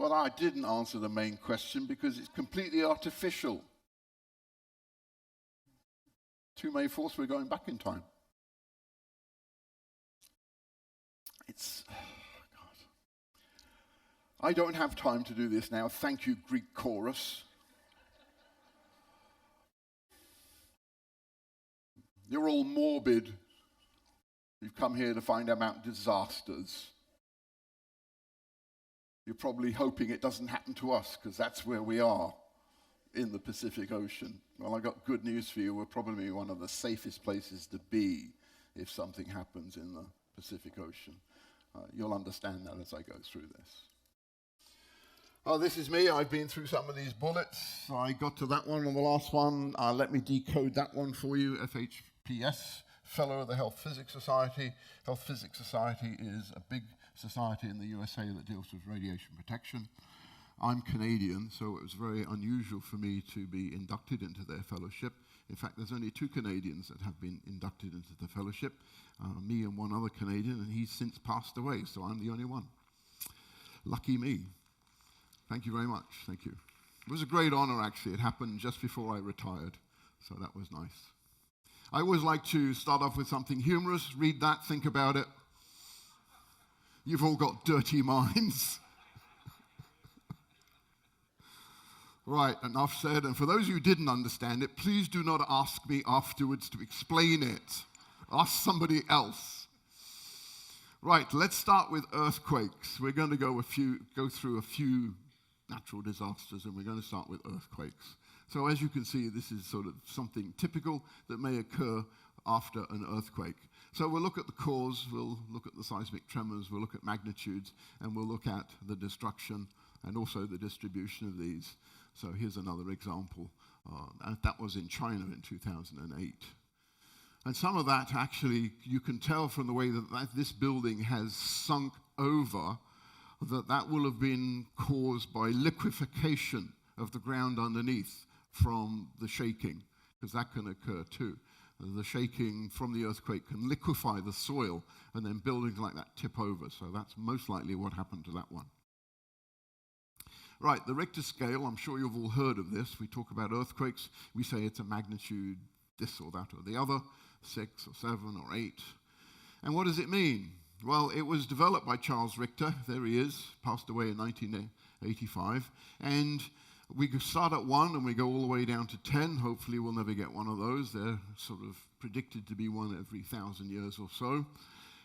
Well, I didn't answer the main question because it's completely artificial. 2 May 4th, we're going back in time. It's... God. I don't have time to do this now. Thank you, Greek chorus. You're all morbid. You've come here to find out about disasters. You're probably hoping it doesn't happen to us because that's where we are in the Pacific Ocean. Well, I got good news for you. We're probably one of the safest places to be if something happens in the Pacific Ocean. You'll understand that as I go through this. Oh, this is me. I've been through some of these bullets. I got to that one on the last one. Let me decode that one for you. FHPS, Fellow of the Health Physics Society. Health Physics Society is a big society in the USA that deals with radiation protection. I'm Canadian, so it was very unusual for me to be inducted into their fellowship. In fact, there's only 2 Canadians that have been inducted into the fellowship, me and one other Canadian, and he's since passed away, so I'm the only one. Lucky me. Thank you very much. Thank you. It was a great honor, actually. It happened just before I retired, so that was nice. I always like to start off with something humorous. Read that, think about it. You've all got dirty minds. Right, enough said. And for those who didn't understand it, please do not ask me afterwards to explain it. Ask somebody else. Right, let's start with earthquakes. We're going to go through a few natural disasters, and we're going to start with earthquakes. So as you can see, this is sort of something typical that may occur after an earthquake. So we'll look at the cause, we'll look at the seismic tremors, we'll look at magnitudes, and we'll look at the destruction and also the distribution of these. So here's another example. And that was in China in 2008. And some of that actually, you can tell from the way that this building has sunk over, that will have been caused by liquefaction of the ground underneath from the shaking, because that can occur too. The shaking from the earthquake can liquefy the soil, and then buildings like that tip over. So that's most likely what happened to that one. Right, the Richter scale, I'm sure you've all heard of this. We talk about earthquakes, we say it's a magnitude this or that or the other, 6 or 7 or 8. And what does it mean? Well, it was developed by Charles Richter. There he is, passed away in 1985. And we start at 1 and we go all the way down to 10. Hopefully we'll never get one of those. They're sort of predicted to be one every 1,000 years or so.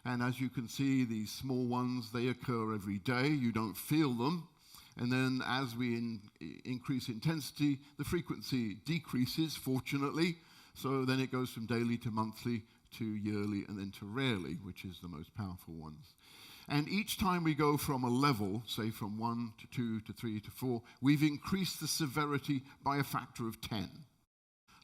And as you can see, these small ones, they occur every day. You don't feel them. And then as we increase intensity, the frequency decreases, fortunately. So then it goes from daily to monthly to yearly and then to rarely, which is the most powerful ones. And each time we go from a level, say from 1 to 2 to 3 to 4, we've increased the severity by a factor of 10.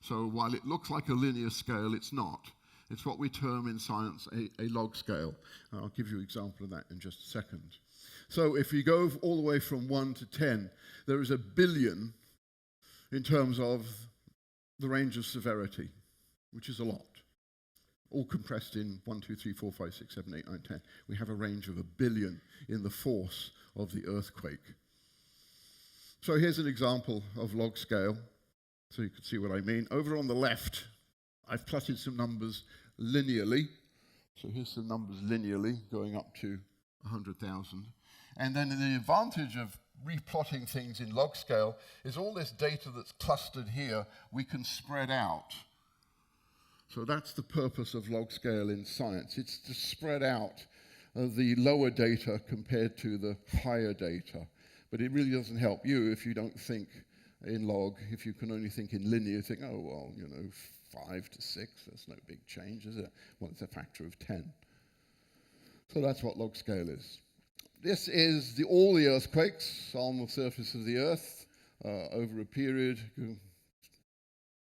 So while it looks like a linear scale, it's not. It's what we term in science a log scale. I'll give you an example of that in just a second. So if you go all the way from 1 to 10, there is 1 billion in terms of the range of severity, which is a lot. All compressed in 1, 2, 3, 4, 5, 6, 7, 8, 9, 10. We have a range of 1 billion in the force of the earthquake. So here's an example of log scale, so you can see what I mean. Over on the left, I've plotted some numbers linearly. So here's some numbers linearly going up to 100,000. And then the advantage of replotting things in log scale is all this data that's clustered here, we can spread out. So that's the purpose of log scale in science. It's to spread out the lower data compared to the higher data. But it really doesn't help you if you don't think in log. If you can only think in linear, think, oh, well, 5 to 6, that's no big change, is it? Well, it's a factor of 10. So that's what log scale is. This is all the earthquakes on the surface of the Earth over a period,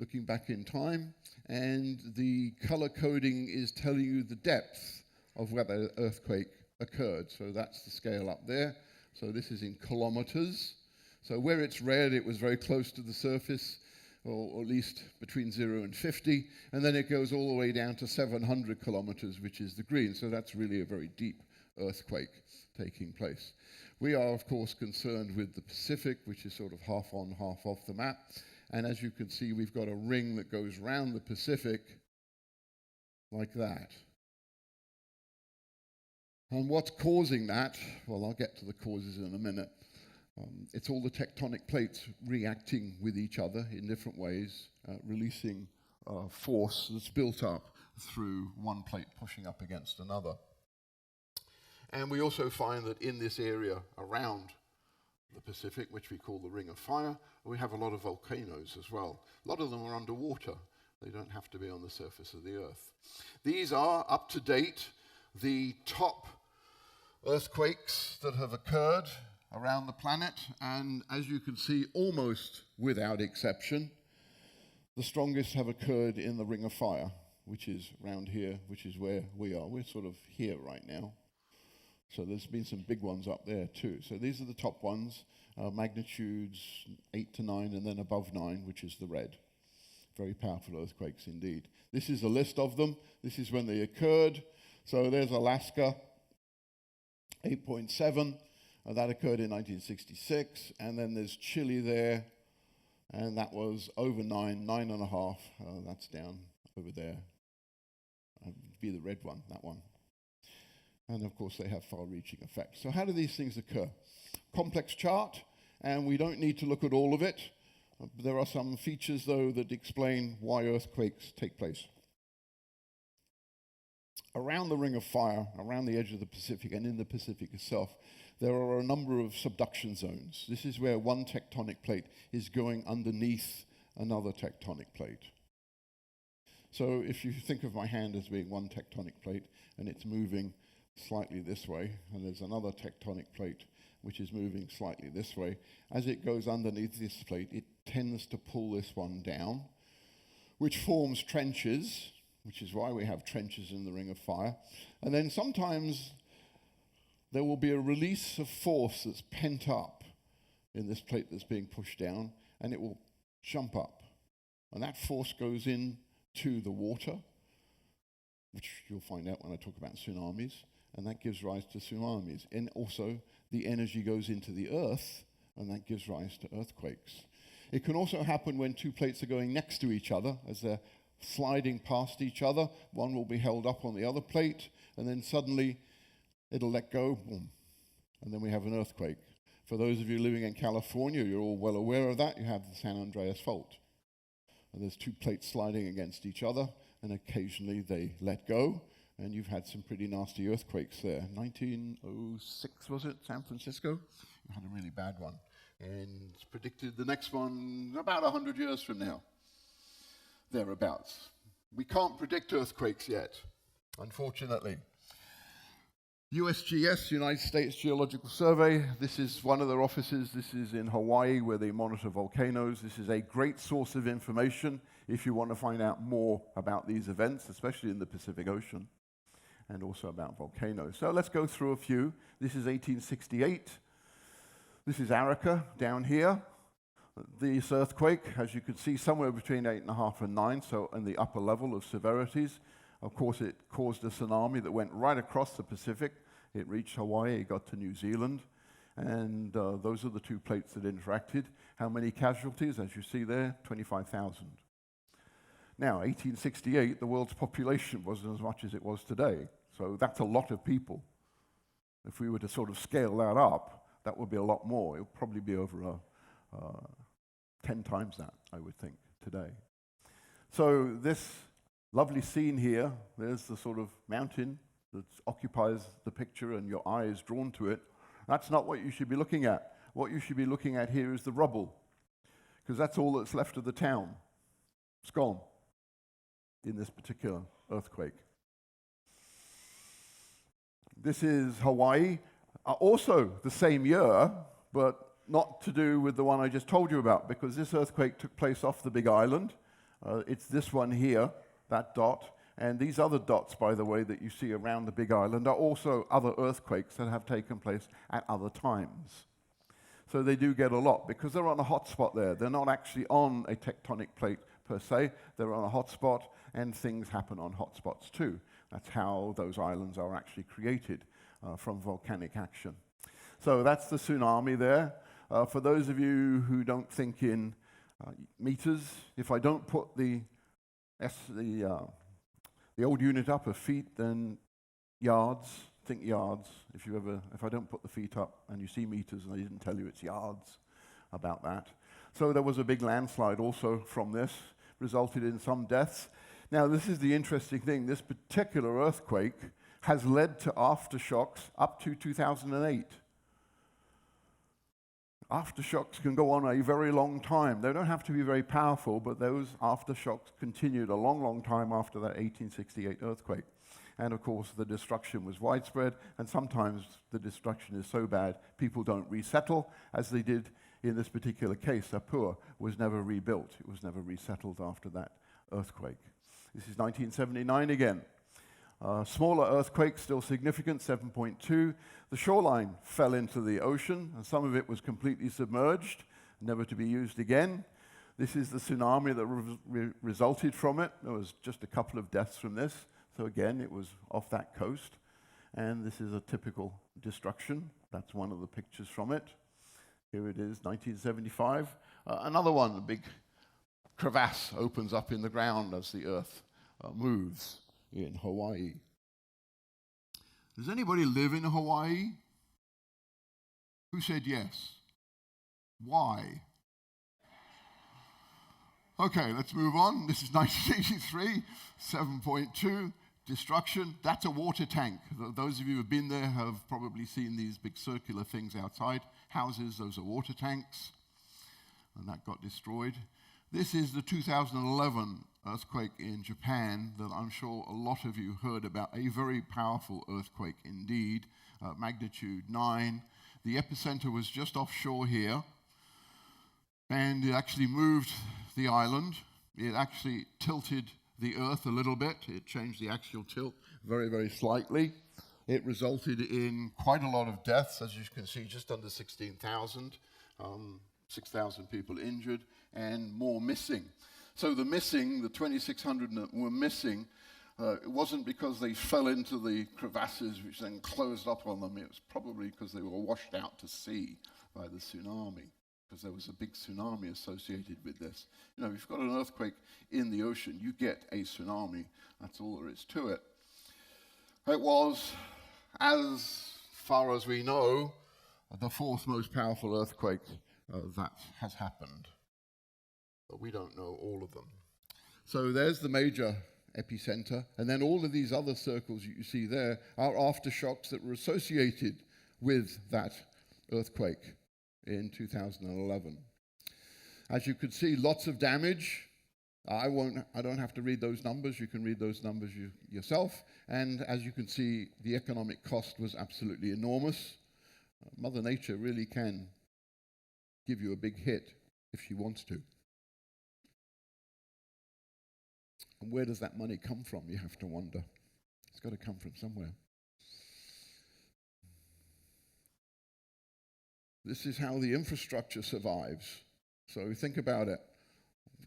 looking back in time, and the color coding is telling you the depth of where the earthquake occurred. So that's the scale up there. So this is in kilometers. So where it's red, it was very close to the surface, or at least between 0 and 50, and then it goes all the way down to 700 kilometers, which is the green. So that's really a very deep earthquake taking place. We are, of course, concerned with the Pacific, which is sort of half on, half off the map. And as you can see, we've got a ring that goes round the Pacific like that. And what's causing that? Well, I'll get to the causes in a minute. It's all the tectonic plates reacting with each other in different ways, releasing force that's built up through one plate pushing up against another. And we also find that in this area around the Pacific, which we call the Ring of Fire, we have a lot of volcanoes as well. A lot of them are underwater. They don't have to be on the surface of the Earth. These are, up to date, the top earthquakes that have occurred around the planet, and as you can see, almost without exception, the strongest have occurred in the Ring of Fire, which is around here, which is where we are. We're sort of here right now. So there's been some big ones up there too. So these are the top ones, magnitudes 8 to 9, and then above 9, which is the red. Very powerful earthquakes indeed. This is a list of them. This is when they occurred. So there's Alaska, 8.7. That occurred in 1966, and then there's Chile there, and that was over 9, 9.5. That's down over there. Be the red one, that one. And of course, they have far-reaching effects. So how do these things occur? Complex chart, and we don't need to look at all of it. There are some features, though, that explain why earthquakes take place. Around the Ring of Fire, around the edge of the Pacific, and in the Pacific itself, there are a number of subduction zones. This is where one tectonic plate is going underneath another tectonic plate. So if you think of my hand as being one tectonic plate, and it's moving slightly this way, and there's another tectonic plate which is moving slightly this way, as it goes underneath this plate, it tends to pull this one down, which forms trenches, which is why we have trenches in the Ring of Fire. And then sometimes there will be a release of force that's pent up in this plate that's being pushed down, and it will jump up. And that force goes into the water, which you'll find out when I talk about tsunamis, and that gives rise to tsunamis. And also, the energy goes into the earth, and that gives rise to earthquakes. It can also happen when two plates are going next to each other, as they're sliding past each other. One will be held up on the other plate, and then suddenly it'll let go, boom, and then we have an earthquake. For those of you living in California, you're all well aware of that. You have the San Andreas Fault. And there's two plates sliding against each other, and occasionally they let go, and you've had some pretty nasty earthquakes there. 1906, was it, San Francisco? You had a really bad one. And it's predicted the next one about 100 years from now, thereabouts. We can't predict earthquakes yet, unfortunately. USGS, United States Geological Survey, this is one of their offices. This is in Hawaii, where they monitor volcanoes. This is a great source of information if you want to find out more about these events, especially in the Pacific Ocean, and also about volcanoes. So let's go through a few. This is 1868. This is Arica down here. This earthquake, as you can see, somewhere between 8.5 and 9, so in the upper level of severities. Of course, it caused a tsunami that went right across the Pacific. It reached Hawaii, it got to New Zealand, and those are the two plates that interacted. How many casualties? As you see there, 25,000. Now, 1868, the world's population wasn't as much as it was today, so that's a lot of people. If we were to sort of scale that up, that would be a lot more. It would probably be over 10 times that, I would think, today. So this lovely scene here, there's the sort of mountain that occupies the picture and your eye is drawn to it. That's not what you should be looking at. What you should be looking at here is the rubble, because that's all that's left of the town. It's gone in this particular earthquake. This is Hawaii, also the same year, but not to do with the one I just told you about, because this earthquake took place off the Big Island. It's this one here, that dot, and these other dots, by the way, that you see around the Big Island are also other earthquakes that have taken place at other times. So they do get a lot, because they're on a hot spot there. They're not actually on a tectonic plate per se, they're on a hot spot, and things happen on hot spots too. That's how those islands are actually created. from volcanic action. So that's the tsunami there. For those of you who don't think in meters, if I don't put the old unit up of feet, then yards, think yards. If I don't put the feet up and you see meters and I didn't tell you it's yards about that. So there was a big landslide also from this, resulted in some deaths. Now this is the interesting thing, this particular earthquake has led to aftershocks up to 2008. Aftershocks can go on a very long time. They don't have to be very powerful, but those aftershocks continued a long, long time after that 1868 earthquake. And of course, the destruction was widespread, and sometimes the destruction is so bad, people don't resettle, as they did in this particular case. Sapur was never rebuilt. It was never resettled after that earthquake. This is 1979 again. Smaller earthquake, still significant, 7.2. The shoreline fell into the ocean, and some of it was completely submerged, never to be used again. This is the tsunami that resulted from it. There was just a couple of deaths from this. So again, it was off that coast. And this is a typical destruction. That's one of the pictures from it. Here it is, 1975. Another one, a big crevasse opens up in the ground as the earth moves in Hawaii. Does anybody live in Hawaii? Who said yes? Why? Okay, let's move on. This is 1983, 7.2, destruction. That's a water tank. Those of you who have been there have probably seen these big circular things outside. Houses, those are water tanks. And that got destroyed. This is the 2011 earthquake in Japan that I'm sure a lot of you heard about. A very powerful earthquake indeed, magnitude 9. The epicenter was just offshore here, and it actually moved the island. It actually tilted the earth a little bit. It changed the axial tilt very, very slightly. It resulted in quite a lot of deaths, as you can see, just under 16,000, 6,000 people injured, and more missing. So the 2,600 that were missing, it wasn't because they fell into the crevasses which then closed up on them. It was probably because they were washed out to sea by the tsunami, because there was a big tsunami associated with this. You know, if you've got an earthquake in the ocean, you get a tsunami. That's all there is to it. It was, as far as we know, the fourth most powerful earthquake that has happened. But we don't know all of them. So there's the major epicenter, and then all of these other circles you see there are aftershocks that were associated with that earthquake in 2011. As you can see, lots of damage. I don't have to read those numbers. You can read those numbers yourself. And as you can see, the economic cost was absolutely enormous. Mother Nature really can give you a big hit if she wants to. And where does that money come from, you have to wonder. It's got to come from somewhere. This is how the infrastructure survives. So think about it.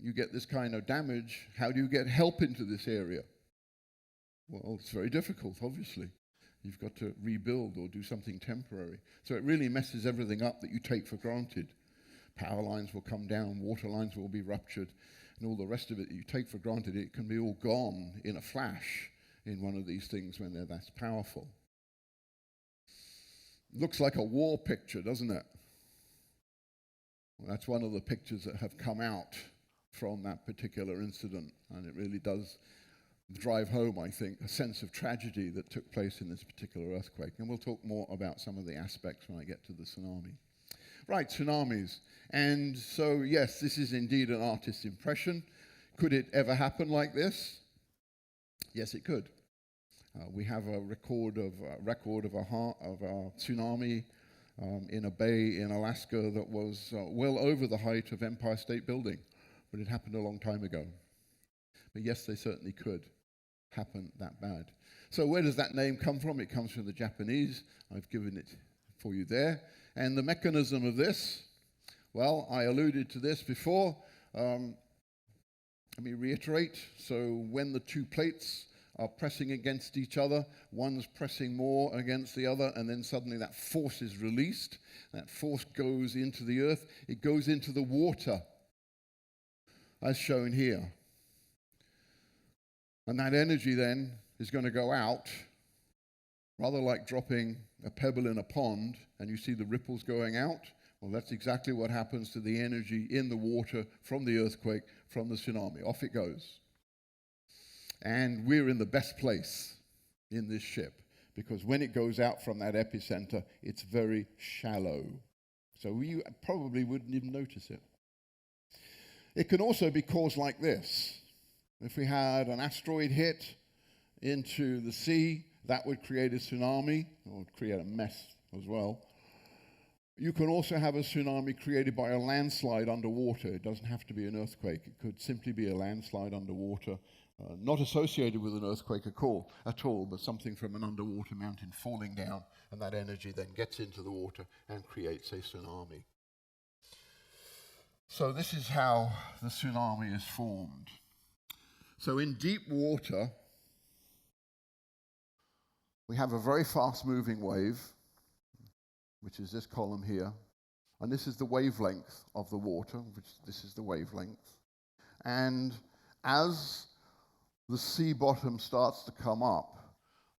You get this kind of damage, how do you get help into this area? Well, it's very difficult, obviously. You've got to rebuild or do something temporary. So it really messes everything up that you take for granted. Power lines will come down, water lines will be ruptured, and all the rest of it that you take for granted, it can be all gone in a flash in one of these things when they're that powerful. Looks like a war picture, doesn't it? Well, that's one of the pictures that have come out from that particular incident, and it really does drive home, I think, a sense of tragedy that took place in this particular earthquake. And we'll talk more about some of the aspects when I get to the tsunami. Right, tsunamis. And so, yes, this is indeed an artist's impression. Could it ever happen like this? Yes, it could. We have a record of a tsunami in a bay in Alaska that was well over the height of Empire State Building, but it happened a long time ago. But yes, they certainly could happen that bad. So where does that name come from? It comes from the Japanese. I've given it for you there. And the mechanism of this, well, I alluded to this before. Let me reiterate. So when the two plates are pressing against each other. One's pressing more against the other, and then suddenly that force is released. That force goes into the earth. It goes into the water, as shown here. And that energy then is going to go out, rather like dropping a pebble in a pond, and you see the ripples going out. Well, that's exactly what happens to the energy in the water from the earthquake, from the tsunami. Off it goes. And we're in the best place in this ship, because when it goes out from that epicenter, it's very shallow. So you probably wouldn't even notice it. It can also be caused like this. If we had an asteroid hit into the sea, that would create a tsunami, or would create a mess as well. You can also have a tsunami created by a landslide underwater. It doesn't have to be an earthquake. It could simply be a landslide underwater, not associated with an earthquake at all, but something from an underwater mountain falling down, and that energy then gets into the water and creates a tsunami. So this is how the tsunami is formed. So in deep water, we have a very fast-moving wave, which is this column here, and this is the wavelength of the water, this is the wavelength. And as the sea bottom starts to come up,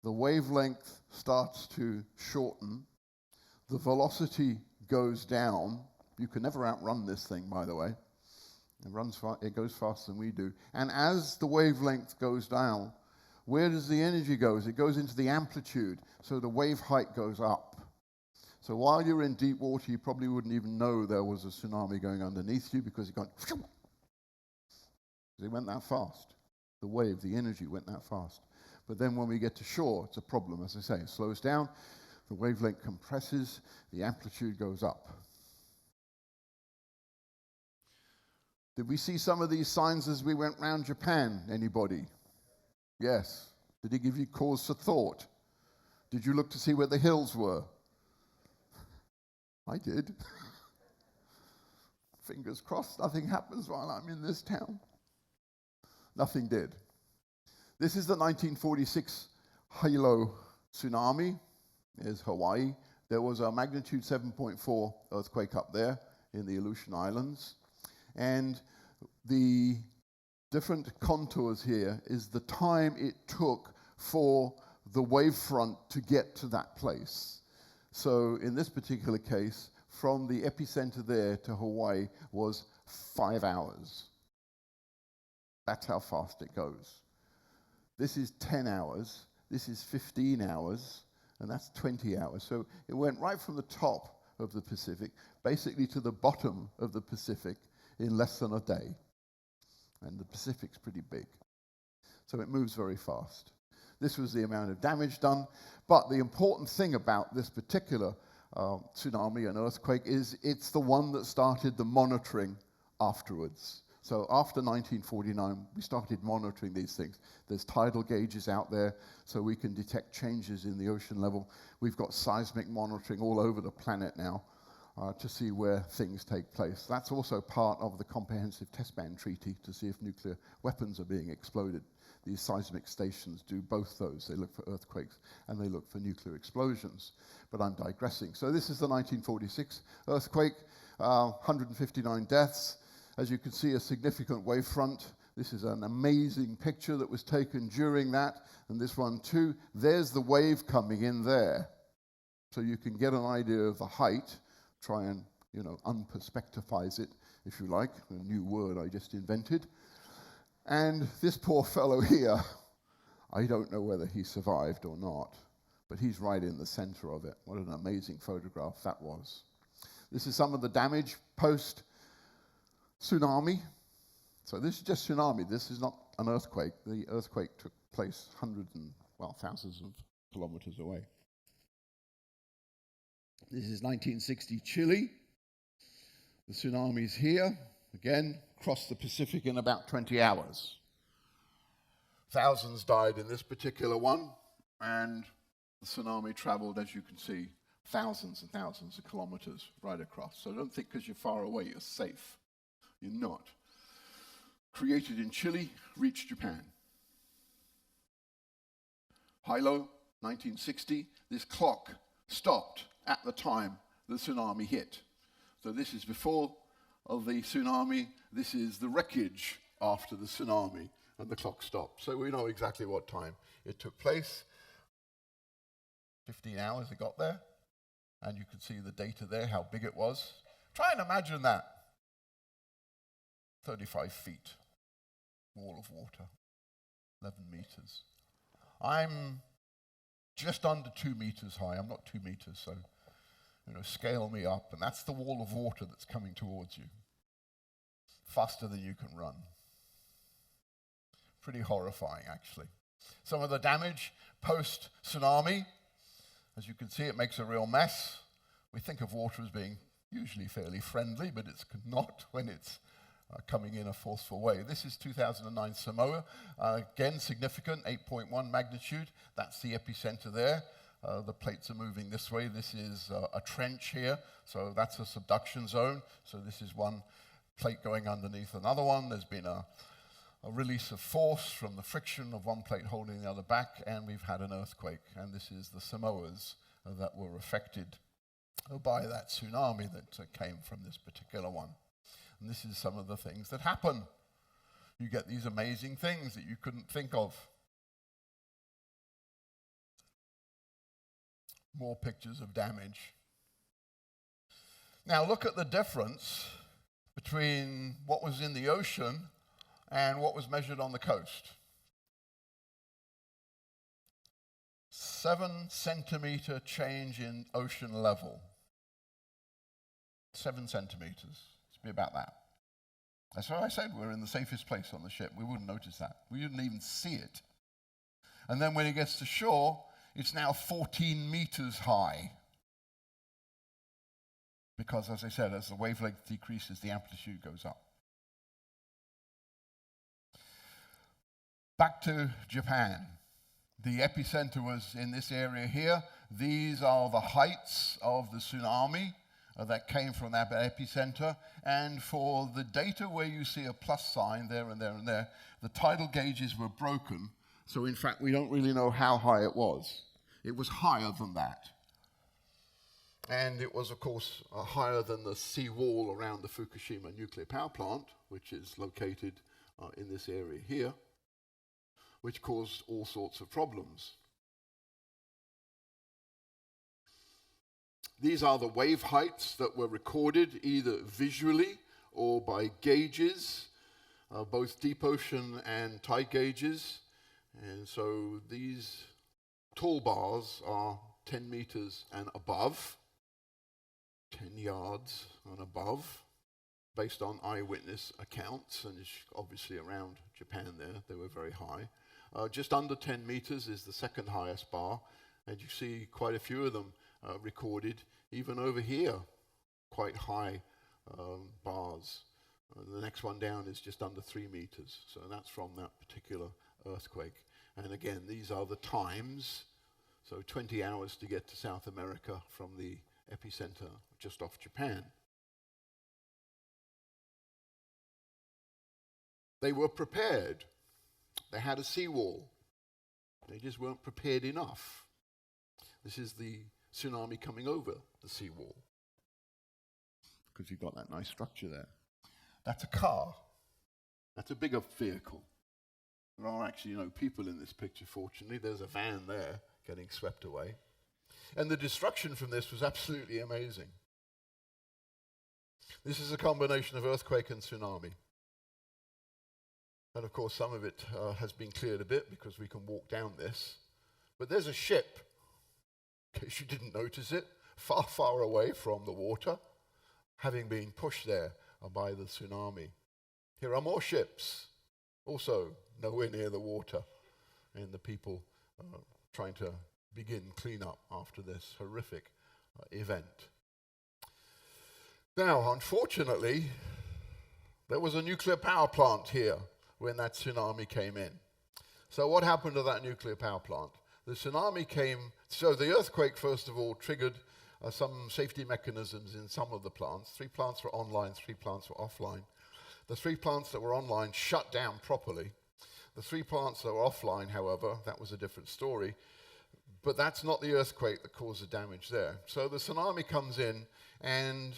the wavelength starts to shorten, the velocity goes down. You can never outrun this thing, by the way. It goes faster than we do. And as the wavelength goes down, where does the energy go? It goes into the amplitude, so the wave height goes up. So while you're in deep water, you probably wouldn't even know there was a tsunami going underneath you, because it went that fast. The wave, the energy went that fast. But then when we get to shore, it's a problem. As I say, it slows down, the wavelength compresses, the amplitude goes up. Did we see some of these signs as we went round Japan? Anybody? Yes. Did it give you cause for thought? Did you look to see where the hills were? I did. Fingers crossed nothing happens while I'm in this town. Nothing did. This is the 1946 Hilo tsunami. There's Hawaii. There was a magnitude 7.4 earthquake up there in the Aleutian Islands. And the different contours here is the time it took for the wavefront to get to that place. So in this particular case, from the epicenter there to Hawaii was 5 hours. That's how fast it goes. This is 10 hours, this is 15 hours, and that's 20 hours. So it went right from the top of the Pacific, basically to the bottom of the Pacific in less than a day. And the Pacific's pretty big. So it moves very fast. This was the amount of damage done. But the important thing about this particular tsunami and earthquake is it's the one that started the monitoring afterwards. So after 1949, we started monitoring these things. There's tidal gauges out there, so we can detect changes in the ocean level. We've got seismic monitoring all over the planet now to see where things take place. That's also part of the Comprehensive Test Ban Treaty to see if nuclear weapons are being exploded. These seismic stations do both those. They look for earthquakes and they look for nuclear explosions. But I'm digressing. So this is the 1946 earthquake, 159 deaths. As you can see, a significant wavefront. This is an amazing picture that was taken during that, and this one too. There's the wave coming in there. So you can get an idea of the height, try and, unperspectivize it, if you like, a new word I just invented. And this poor fellow here, I don't know whether he survived or not, but he's right in the center of it. What an amazing photograph that was. This is some of the damage post-tsunami. So this is just tsunami. This is not an earthquake. The earthquake took place thousands of kilometers away. This is 1960 Chile. The tsunami's here. Again, crossed the Pacific in about 20 hours. Thousands died in this particular one, and the tsunami traveled, as you can see, thousands and thousands of kilometers right across. So don't think because you're far away you're safe. You're not. Created in Chile, reached Japan. High-low, 1960, this clock stopped at the time the tsunami hit. So this is before of the tsunami, this is the wreckage after the tsunami, and the clock stopped. So we know exactly what time it took place. 15 hours it got there, and you can see the data there, how big it was. Try and imagine that. 35 feet, wall of water, 11 meters. I'm just under 2 meters high. I'm not 2 meters, so scale me up, and that's the wall of water that's coming towards you, faster than you can run. Pretty horrifying, actually. Some of the damage post-tsunami, as you can see, it makes a real mess. We think of water as being usually fairly friendly, but it's not when it's coming in a forceful way. This is 2009 Samoa. Again, significant, 8.1 magnitude. That's the epicenter there. The plates are moving this way. This is a trench here, so that's a subduction zone. So this is one plate going underneath another one. There's been a release of force from the friction of one plate holding the other back, and we've had an earthquake. And this is the Samoas that were affected by that tsunami that came from this particular one. And this is some of the things that happen. You get these amazing things that you couldn't think of. More pictures of damage. Now look at the difference between what was in the ocean and what was measured on the coast. 7 centimeter change in ocean level. 7 centimeters. Be about that. That's what I said, we're in the safest place on the ship. We wouldn't notice that. We didn't even see it. And then when it gets to shore, it's now 14 meters high. Because, as I said, as the wavelength decreases, the amplitude goes up. Back to Japan. The epicenter was in this area here. These are the heights of the tsunami that came from that epicenter, and for the data where you see a plus sign there and there and there, the tidal gauges were broken, so in fact we don't really know how high it was. It was higher than that. And it was, of course, higher than the seawall around the Fukushima nuclear power plant, which is located in this area here, which caused all sorts of problems. These are the wave heights that were recorded either visually or by gauges, both deep ocean and tide gauges. And so these tall bars are 10 meters and above, 10 yards and above, based on eyewitness accounts, and obviously around Japan there, they were very high. Just under 10 meters is the second highest bar, and you see quite a few of them recorded, even over here, quite high bars. The next one down is just under 3 meters, so that's from that particular earthquake. And again, these are the times, so 20 hours to get to South America from the epicenter just off Japan. They were prepared. They had a seawall. They just weren't prepared enough. This is the tsunami coming over the seawall, because you've got that nice structure there. That's a car. That's a bigger vehicle. There are actually people in this picture, fortunately. There's a van there getting swept away. And the destruction from this was absolutely amazing. This is a combination of earthquake and tsunami. And of course, some of it has been cleared a bit because we can walk down this. But there's a ship, in case you didn't notice it, far, far away from the water, having been pushed there by the tsunami. Here are more ships, also nowhere near the water, and the people trying to begin cleanup after this horrific event. Now, unfortunately, there was a nuclear power plant here when that tsunami came in. So what happened to that nuclear power plant? The tsunami came, so the earthquake first of all triggered some safety mechanisms in some of the plants. 3 plants were online, 3 plants were offline. The 3 plants that were online shut down properly. The 3 plants are offline, however. That was a different story. But that's not the earthquake that caused the damage there. So the tsunami comes in, and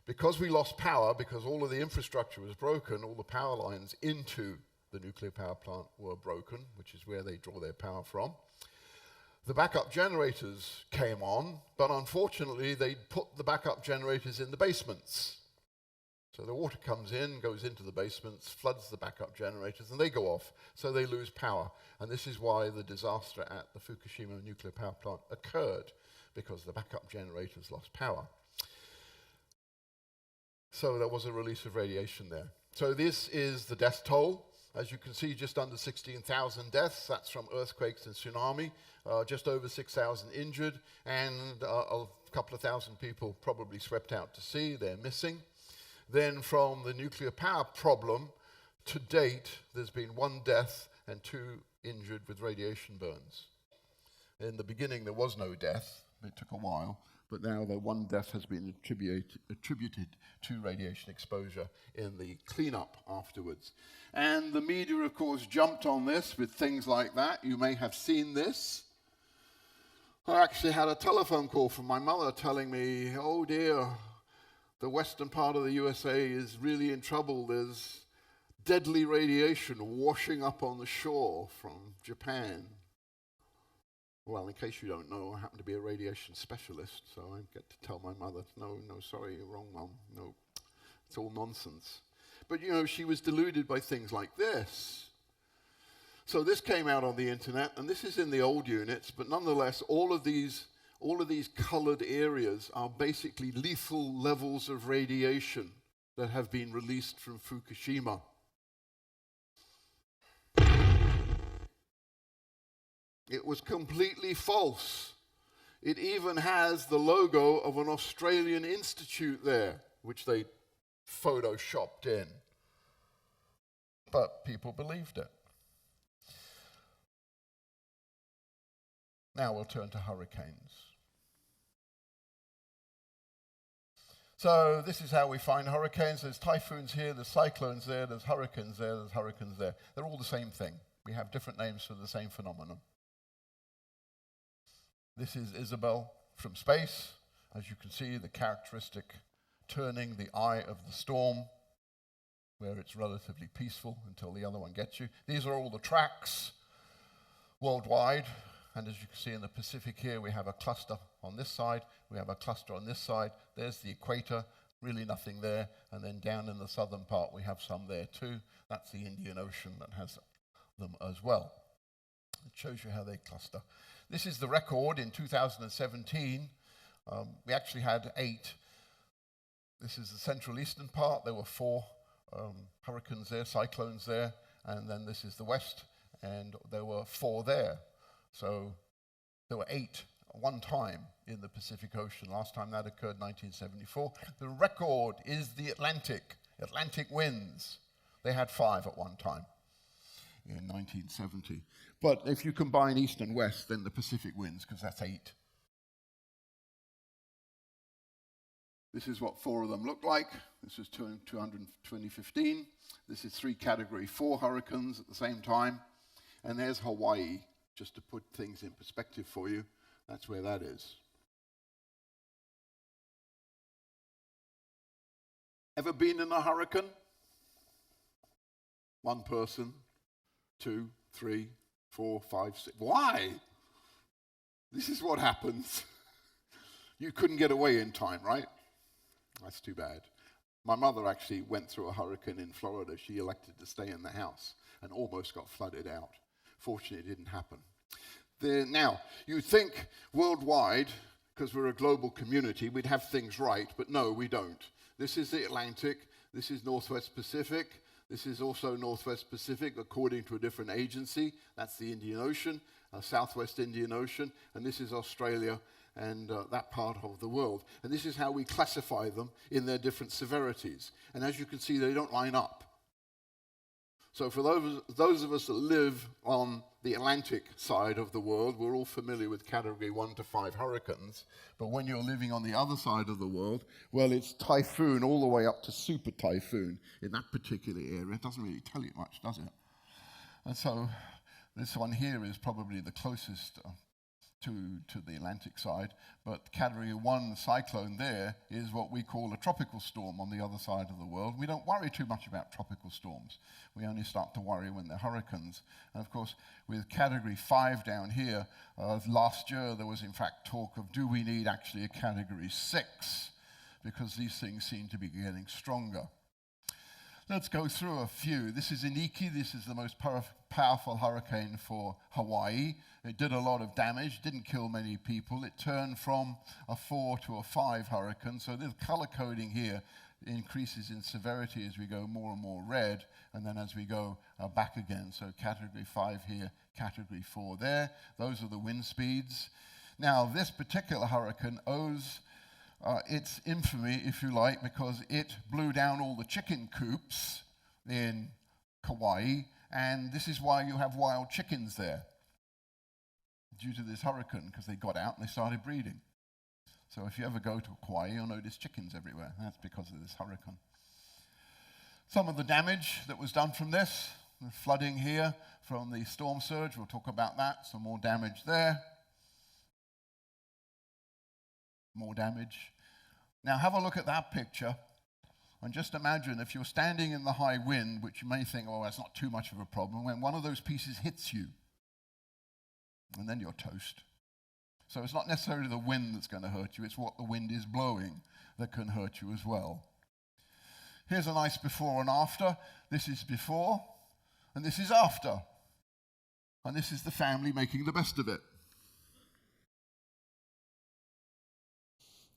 because we lost power, because all of the infrastructure was broken, all the power lines into the nuclear power plant were broken, which is where they draw their power from. The backup generators came on, but unfortunately they put the backup generators in the basements. So the water comes in, goes into the basements, floods the backup generators, and they go off, so they lose power. And this is why the disaster at the Fukushima nuclear power plant occurred, because the backup generators lost power. So there was a release of radiation there. So this is the death toll. As you can see, just under 16,000 deaths. That's from earthquakes and tsunami. Just over 6,000 injured, and a couple of thousand people probably swept out to sea. They're missing. Then from the nuclear power problem, to date, there's been 1 death and 2 injured with radiation burns. In the beginning, there was no death. It took a while. But now the 1 death has been attributed to radiation exposure in the cleanup afterwards. And the media, of course, jumped on this with things like that. You may have seen this. I actually had a telephone call from my mother telling me, oh dear, the western part of the USA is really in trouble. There's deadly radiation washing up on the shore from Japan. Well, in case you don't know, I happen to be a radiation specialist, so I get to tell my mother, no, sorry, you're wrong, Mum. No, it's all nonsense. But, you know, she was deluded by things like this. So this came out on the internet, and this is in the old units, but nonetheless, all of these colored areas are basically lethal levels of radiation that have been released from Fukushima. It was completely false. It even has the logo of an Australian institute there, which they photoshopped in. But people believed it. Now we'll turn to hurricanes. So this is how we find hurricanes. There's typhoons here, there's cyclones there, there's hurricanes there, there's hurricanes there. They're all the same thing. We have different names for the same phenomenon. This is Isabel from space. As you can see, the characteristic turning the eye of the storm, where it's relatively peaceful until the other one gets you. These are all the tracks worldwide. And as you can see in the Pacific here, we have a cluster on this side, we have a cluster on this side. There's the equator, really nothing there. And then down in the southern part, we have some there too. That's the Indian Ocean that has them as well. It shows you how they cluster. This is the record in 2017. We actually had 8. This is the central eastern part. There were 4 hurricanes there, cyclones there. And then this is the west, and there were 4 there. So there were 8 at one time in the Pacific Ocean. Last time that occurred, 1974. The record is the Atlantic winds. They had 5 at one time in 1970. But if you combine east and west, then the Pacific wins, because that's 8. This is what 4 of them look like. This was 2015. This is 3 Category 4 hurricanes at the same time. And there's Hawaii, just to put things in perspective for you. That's where that is. Ever been in a hurricane? 1 person, 2, 3, 4, 5, 6. Why? This is what happens. You couldn't get away in time, right? That's too bad. My mother actually went through a hurricane in Florida. She elected to stay in the house and almost got flooded out. Fortunately, it didn't happen. Now, you'd think worldwide, because we're a global community, we'd have things right, but no, we don't. This is the Atlantic. This is Northwest Pacific. This is also Northwest Pacific, according to a different agency. That's the Indian Ocean, Southwest Indian Ocean, and this is Australia and that part of the world. And this is how we classify them in their different severities. And as you can see, they don't line up. So for those of us that live on the Atlantic side of the world, we're all familiar with Category 1 to 5 hurricanes. But when you're living on the other side of the world, well, it's typhoon all the way up to super typhoon in that particular area. It doesn't really tell you much, does it? And so this one here is probably the closest to the Atlantic side, but Category 1 cyclone there is what we call a tropical storm on the other side of the world. We don't worry too much about tropical storms. We only start to worry when they're hurricanes. And of course, with Category 5 down here, last year there was in fact talk of, do we need actually a Category 6? Because these things seem to be getting stronger. Let's go through a few. This is Iniki. This is the most powerful hurricane for Hawaii. It did a lot of damage, didn't kill many people. It turned from a 4 to a 5 hurricane. So the color coding here increases in severity as we go more and more red, and then as we go back again. So Category 5 here, Category 4 there. Those are the wind speeds. Now, this particular hurricane owes its infamy, if you like, because it blew down all the chicken coops in Kauai, and this is why you have wild chickens there, due to this hurricane, because they got out and they started breeding. So if you ever go to Kauai, you'll notice chickens everywhere. That's because of this hurricane. Some of the damage that was done from this, the flooding here from the storm surge, we'll talk about that. Some more damage there. More damage. Now have a look at that picture and just imagine if you're standing in the high wind, which you may think, oh, that's not too much of a problem, when one of those pieces hits you, and then you're toast. So it's not necessarily the wind that's going to hurt you, it's what the wind is blowing that can hurt you as well. Here's a nice before and after. This is before, and this is after. And this is the family making the best of it.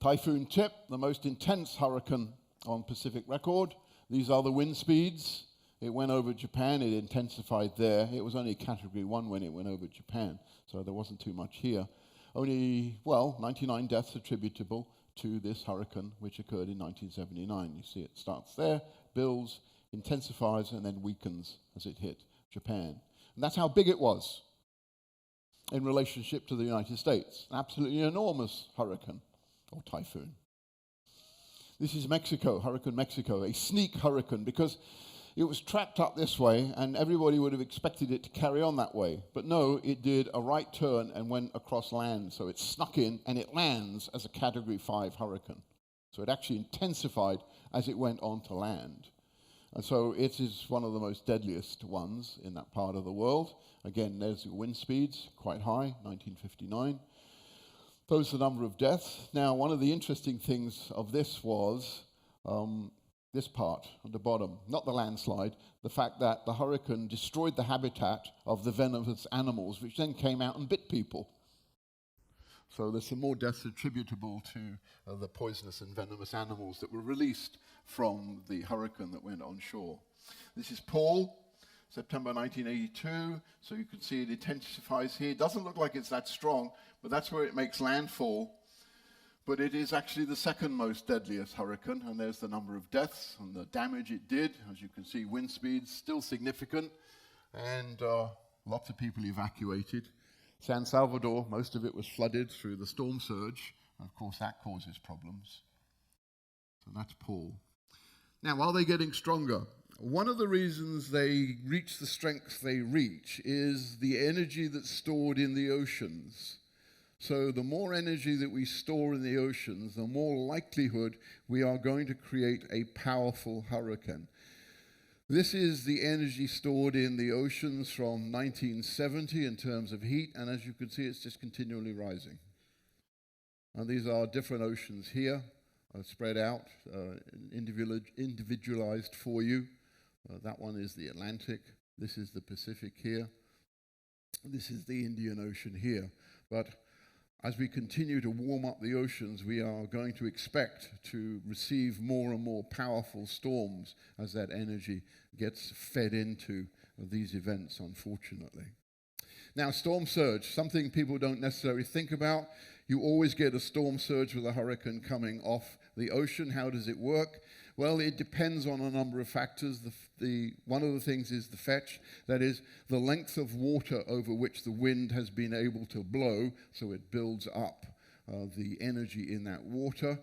Typhoon Tip, the most intense hurricane on Pacific record. These are the wind speeds. It went over Japan, it intensified there. It was only Category 1 when it went over Japan, so there wasn't too much here. Only, 99 deaths attributable to this hurricane, which occurred in 1979. You see it starts there, builds, intensifies, and then weakens as it hit Japan. And that's how big it was in relationship to the United States. An absolutely enormous hurricane. Or typhoon. This is Mexico, Hurricane Mexico, a sneak hurricane, because it was tracked up this way and everybody would have expected it to carry on that way. But no, it did a right turn and went across land. So it snuck in and it lands as a Category 5 hurricane. So it actually intensified as it went onto land. And so it is one of the most deadliest ones in that part of the world. Again, there's the wind speeds, quite high, 1959. Those are the number of deaths. Now, one of the interesting things of this was this part at the bottom, not the landslide, the fact that the hurricane destroyed the habitat of the venomous animals, which then came out and bit people. So there's some more deaths attributable to the poisonous and venomous animals that were released from the hurricane that went on shore. This is Paul, September 1982. So you can see it intensifies here. It doesn't look like it's that strong, but that's where it makes landfall. But it is actually the second most deadliest hurricane, and there's the number of deaths and the damage it did. As you can see, wind speeds still significant, and lots of people evacuated. San Salvador, most of it was flooded through the storm surge, and of course that causes problems. So that's Paul. Now, are they getting stronger? One of the reasons they reach the strength they reach is the energy that's stored in the oceans. So the more energy that we store in the oceans, the more likelihood we are going to create a powerful hurricane. This is the energy stored in the oceans from 1970 in terms of heat, and as you can see, it's just continually rising. And these are different oceans here, spread out, individualized for you. That one is the Atlantic. This is the Pacific here. This is the Indian Ocean here. But as we continue to warm up the oceans, we are going to expect to receive more and more powerful storms as that energy gets fed into these events, unfortunately. Now, storm surge, something people don't necessarily think about. You always get a storm surge with a hurricane coming off the ocean. How does it work? Well, it depends on a number of factors. One of the things is the fetch, that is, the length of water over which the wind has been able to blow, so it builds up the energy in that water.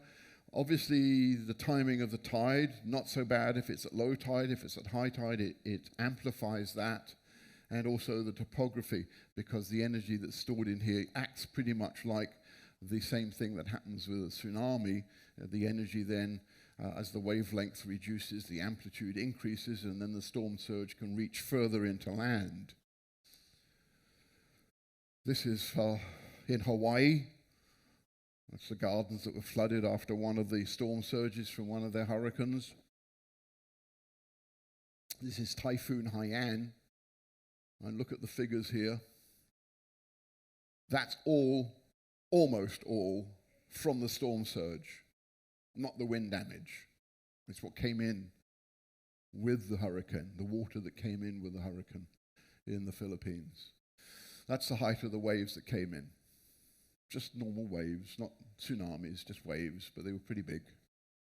Obviously, the timing of the tide, not so bad if it's at low tide. If it's at high tide, it amplifies that. and also the topography, because the energy that's stored in here acts pretty much like the same thing that happens with a tsunami. The energy then, as the wavelength reduces, the amplitude increases, and then the storm surge can reach further into land. This is in Hawaii. That's the gardens that were flooded after one of the storm surges from one of their hurricanes. This is Typhoon Haiyan. And look at the figures here. That's all, almost all, from the storm surge, not the wind damage. It's what came in with the hurricane, the water that came in with the hurricane in the Philippines. That's the height of the waves that came in. Just normal waves, not tsunamis, just waves, but they were pretty big.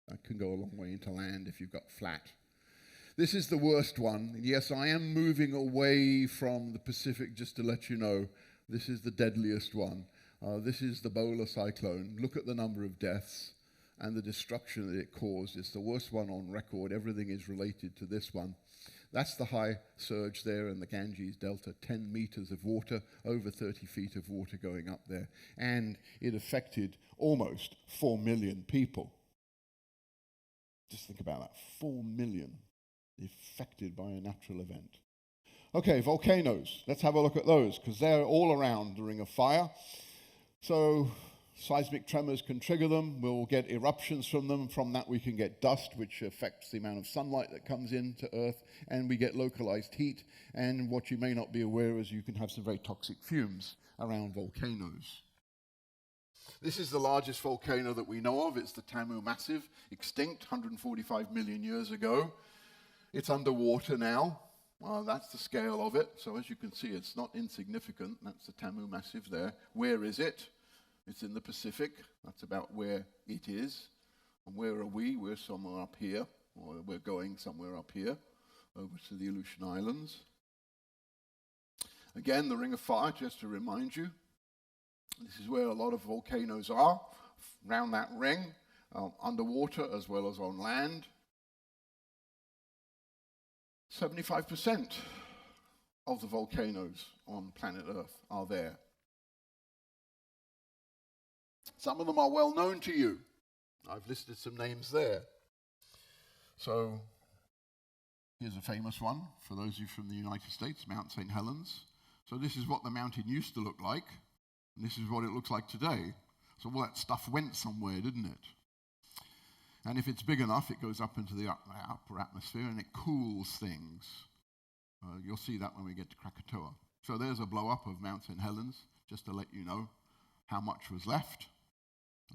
That can go a long way into land if you've got flat. This is the worst one. Yes, I am moving away from the Pacific, just to let you know. This is the deadliest one. This is the Bola cyclone. Look at the number of deaths and the destruction that it caused. It's the worst one on record. Everything is related to this one. That's the high surge there in the Ganges Delta, 10 meters of water, over 30 feet of water going up there. And it affected almost 4 million people. Just think about that, 4 million affected by a natural event. Okay, volcanoes. Let's have a look at those, because they're all around the Ring of Fire. So seismic tremors can trigger them. We'll get eruptions from them. From that we can get dust, which affects the amount of sunlight that comes into Earth, and we get localized heat. And what you may not be aware is you can have some very toxic fumes around volcanoes. This is the largest volcano that we know of. It's the Tamu Massive, extinct 145 million years ago. It's underwater now. Well, that's the scale of it. So as you can see, it's not insignificant. That's the Tamu Massive there. Where is it? It's in the Pacific. That's about where it is. And where are we? We're somewhere up here, or we're going somewhere up here, over to the Aleutian Islands. Again, the Ring of Fire, just to remind you, this is where a lot of volcanoes are, around that ring, underwater as well as on land. 75% of the volcanoes on planet Earth are there. Some of them are well known to you. I've listed some names there. So here's a famous one for those of you from the United States, Mount St. Helens. So this is what the mountain used to look like, and this is what it looks like today. So all that stuff went somewhere, didn't it? And if it's big enough, it goes up into the upper atmosphere and it cools things. You'll see that when we get to Krakatoa. So there's a blow-up of Mount St. Helens, just to let you know how much was left.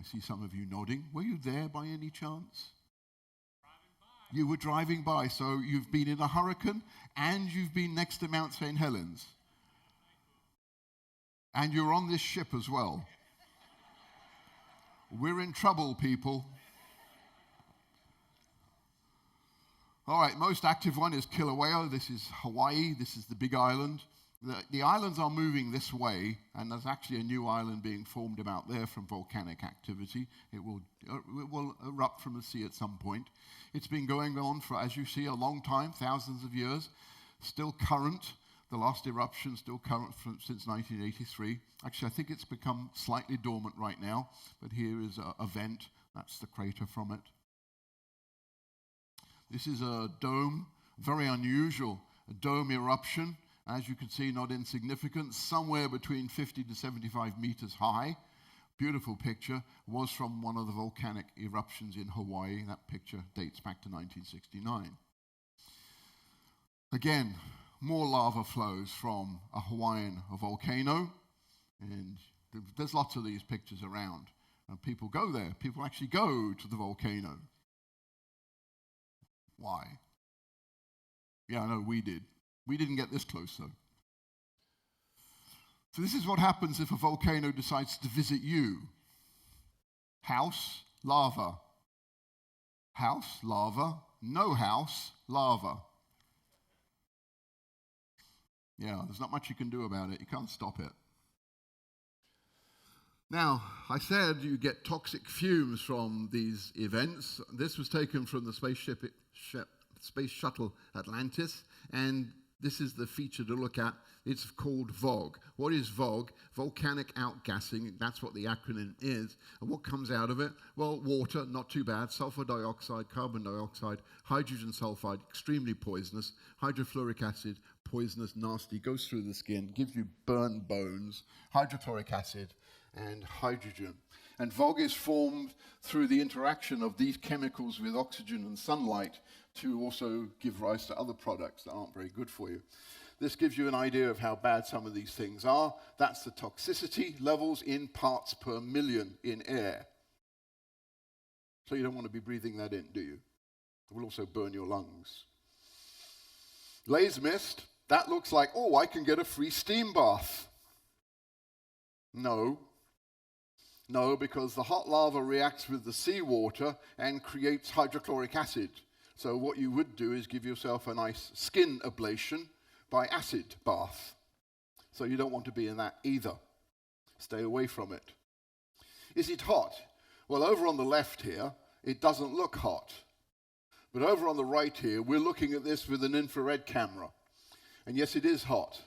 I see some of you nodding. Were you there by any chance? You were driving by, so you've been in a hurricane and you've been next to Mount St. Helens. And you're on this ship as well. We're in trouble, people. All right, most active one is Kilauea. This is Hawaii. This is the big island. The islands are moving this way, and there's actually a new island being formed about there from volcanic activity. It will erupt from the sea at some point. It's been going on for, as you see, a long time, thousands of years. Still current. The last eruption still current since 1983. Actually, I think it's become slightly dormant right now, but here is a vent. That's the crater from it. This is a dome, very unusual, a dome eruption. As you can see, not insignificant, somewhere between 50 to 75 meters high. Beautiful picture. Was from one of the volcanic eruptions in Hawaii. That picture dates back to 1969. Again, more lava flows from a Hawaiian volcano. And there's lots of these pictures around. And people go there. People actually go to the volcano. Why? Yeah, I know we did. We didn't get this close, though. So this is what happens if a volcano decides to visit you. House, lava. House, lava. No house, lava. Yeah, there's not much you can do about it. You can't stop it. Now, I said you get toxic fumes from these events. This was taken from the space shuttle Atlantis, and This is the feature to look at. It's called VOG. What is VOG? Volcanic outgassing. That's what the acronym is. And what comes out of it? Well, water, not too bad. Sulfur dioxide, carbon dioxide, hydrogen sulfide, extremely poisonous. Hydrofluoric acid, poisonous, nasty, goes through the skin, gives you burned bones. Hydrochloric acid and hydrogen. And VOG is formed through the interaction of these chemicals with oxygen and sunlight to also give rise to other products that aren't very good for you. This gives you an idea of how bad some of these things are. That's the toxicity levels in parts per million in air. So you don't want to be breathing that in, do you? It will also burn your lungs. Laser mist, that looks like, oh, I can get a free steam bath. No, because the hot lava reacts with the seawater and creates hydrochloric acid. So what you would do is give yourself a nice skin ablation by acid bath. So you don't want to be in that either. Stay away from it. Is it hot? Well, over on the left here, it doesn't look hot. But over on the right here, we're looking at this with an infrared camera. And yes, it is hot.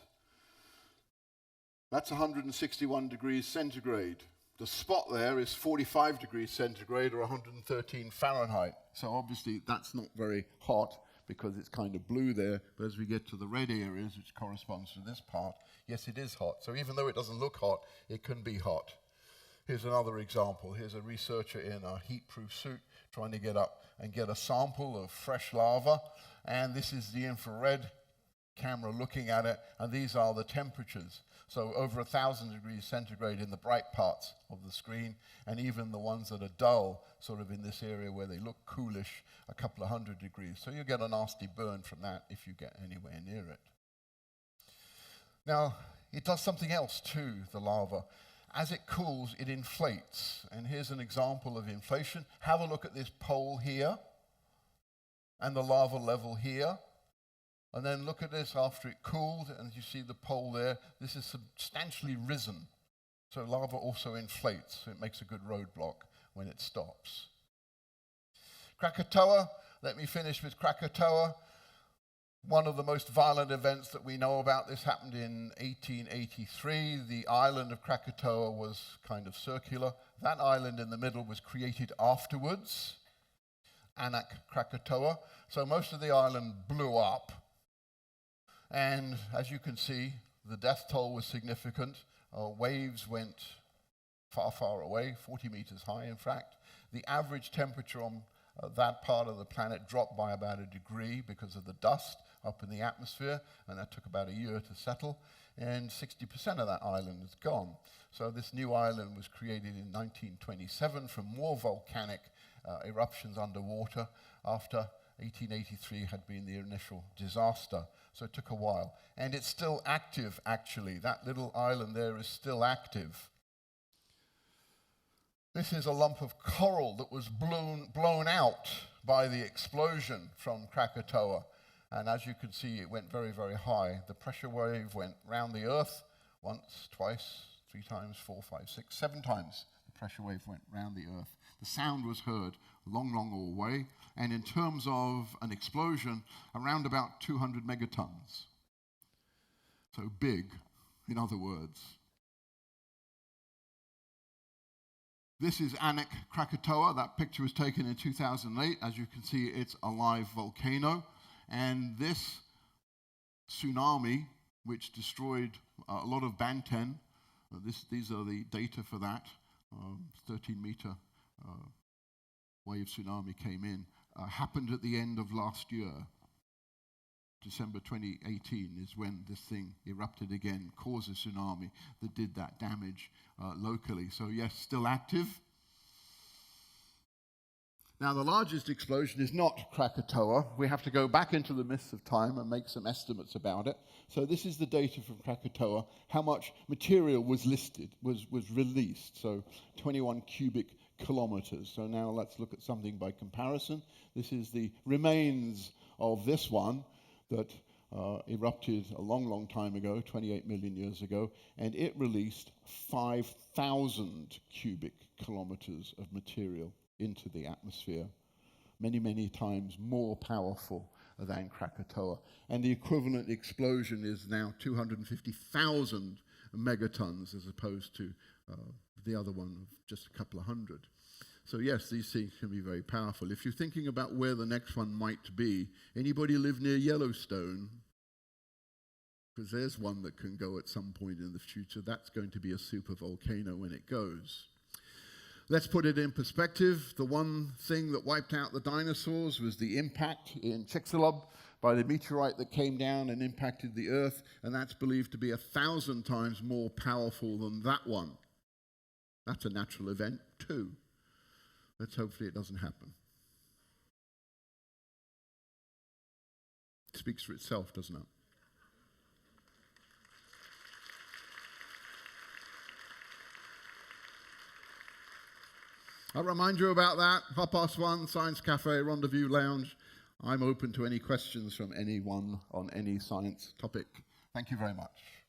That's 161 degrees centigrade. The spot there is 45 degrees centigrade or 113 Fahrenheit. So obviously that's not very hot because it's kind of blue there. But as we get to the red areas, which corresponds to this part, yes, it is hot. So even though it doesn't look hot, it can be hot. Here's another example. Here's a researcher in a heat-proof suit trying to get up and get a sample of fresh lava. And this is the infrared camera looking at it, and these are the temperatures. So over 1,000 degrees centigrade in the bright parts of the screen, and even the ones that are dull, sort of in this area where they look coolish, a couple of 100 degrees. So you get a nasty burn from that if you get anywhere near it. Now, it does something else too, the lava. As it cools, it inflates. And here's an example of inflation. Have a look at this pole here, and the lava level here. And then look at this after it cooled, and you see the pole there. This is substantially risen. So lava also inflates. So it makes a good roadblock when it stops. Krakatoa, let me finish with Krakatoa. One of the most violent events that we know about, this happened in 1883. The island of Krakatoa was kind of circular. That island in the middle was created afterwards, Anak Krakatoa. So most of the island blew up. And as you can see, the death toll was significant. Waves went far, far away, 40 meters high, in fact. The average temperature on that part of the planet dropped by about a degree because of the dust up in the atmosphere, and that took about a year to settle. And 60% of that island is gone. So this new island was created in 1927 from more volcanic eruptions underwater after 1883 had been the initial disaster. So it took a while. And it's still active, actually. That little island there is still active. This is a lump of coral that was blown out by the explosion from Krakatoa. And as you can see, it went very, very high. The pressure wave went round the Earth once, twice, 3 times, 4, 5, 6, 7 times. The pressure wave went round the Earth. The sound was heard long, long away. And in terms of an explosion, around about 200 megatons. So big, in other words. This is Anak Krakatoa. That picture was taken in 2008. As you can see, it's a live volcano. And this tsunami, which destroyed a lot of Banten, these are the data for that, 13-meter wave tsunami came in, happened at the end of last year. December 2018 is when this thing erupted again, caused a tsunami that did that damage locally. So yes, still active. Now the largest explosion is not Krakatoa. We have to go back into the mists of time and make some estimates about it. So this is the data from Krakatoa, how much material was released. So 21 cubic kilometers. So now let's look at something by comparison. This is the remains of this one that erupted a long, long time ago, 28 million years ago, and it released 5,000 cubic kilometers of material into the atmosphere, many, many times more powerful than Krakatoa. And the equivalent explosion is now 250,000 megatons as opposed to the other one of just a couple of hundred. So yes, these things can be very powerful. If you're thinking about where the next one might be, anybody live near Yellowstone? Because there's one that can go at some point in the future. That's going to be a supervolcano when it goes. Let's put it in perspective. The one thing that wiped out the dinosaurs was the impact in Chicxulub by the meteorite that came down and impacted the Earth, and that's believed to be 1,000 times more powerful than that one. That's a natural event too. Let's hopefully it doesn't happen. It speaks for itself, doesn't it? I'll remind you about that. 1:30, Science Cafe, Rendezvous Lounge. I'm open to any questions from anyone on any science topic. Thank you very much.